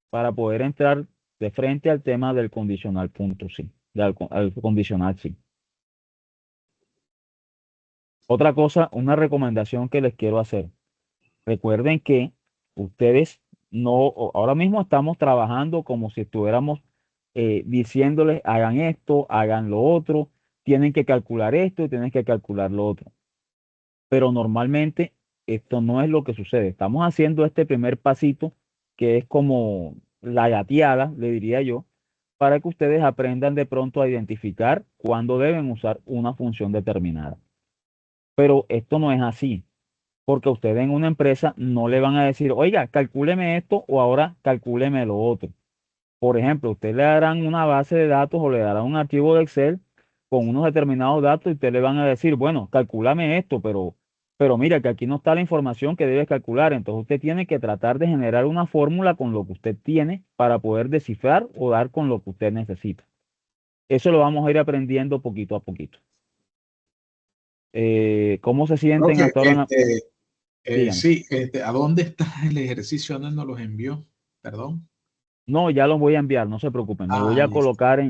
para poder entrar de frente al tema del condicional punto sí, al condicional sí. Otra cosa, una recomendación que les quiero hacer. Recuerden que ustedes ahora mismo estamos trabajando como si estuviéramos diciéndoles hagan esto, hagan lo otro, tienen que calcular esto, tienen que calcular lo otro. Pero normalmente esto no es lo que sucede. Estamos haciendo este primer pasito que es como la gateada, le diría yo, para que ustedes aprendan de pronto a identificar cuándo deben usar una función determinada. Pero esto no es así, porque ustedes en una empresa no le van a decir, oiga, calcúleme esto o ahora calcúleme lo otro. Por ejemplo, usted le darán una base de datos o le darán un archivo de Excel con unos determinados datos y usted le van a decir, bueno, calcúlame esto, pero mira que aquí no está la información que debes calcular. Entonces usted tiene que tratar de generar una fórmula con lo que usted tiene para poder descifrar o dar con lo que usted necesita. Eso lo vamos a ir aprendiendo poquito a poquito. ¿Cómo se sienten hasta ahora? Díganme. Sí, ¿a dónde está el ejercicio? ¿Dónde nos los envió? Perdón. No, ya los voy a enviar, no se preocupen. Lo voy a Listo. colocar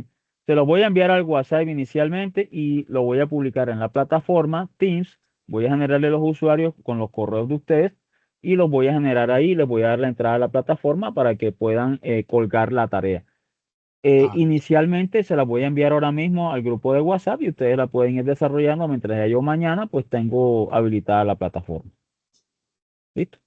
se los voy a enviar al WhatsApp inicialmente y lo voy a publicar en la plataforma Teams. Voy a generarle los usuarios con los correos de ustedes y los voy a generar ahí. Les voy a dar la entrada a la plataforma para que puedan colgar la tarea. Inicialmente se la voy a enviar ahora mismo al grupo de WhatsApp y ustedes la pueden ir desarrollando mientras ya yo mañana pues tengo habilitada la plataforma. ¿Listo?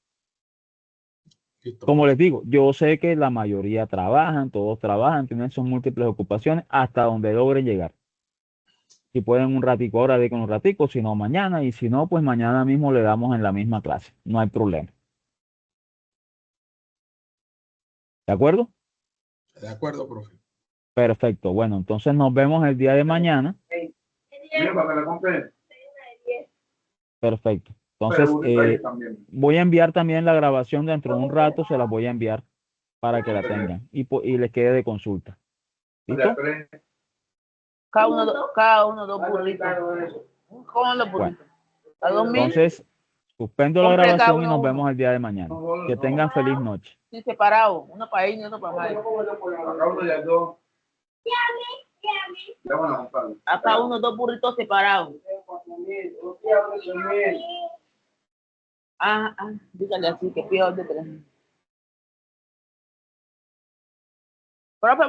Listo. Como les digo, yo sé que la mayoría trabajan, todos trabajan, tienen sus múltiples ocupaciones hasta donde logren llegar. Si pueden un ratico ahora, de con un ratico, si no mañana, y si no, pues mañana mismo le damos en la misma clase. No hay problema. ¿De acuerdo? De acuerdo, profe. Perfecto. Bueno, entonces nos vemos el día de mañana. Perfecto. Entonces, voy a enviar también la grabación dentro de un rato, se las voy a enviar para que la tengan y les quede de consulta. ¿Listo? Cada uno dos burritos. ¿Cómo los Bueno, burritos? ¿A 2000? entonces, suspendo la Compre cada grabación y uno nos uno. vemos el día de mañana. Que tengan feliz noche. Sí, separado. Uno para ahí y otro para Mario. Acá uno, dos burritos separados. Dígale así que pido de 3. Profe,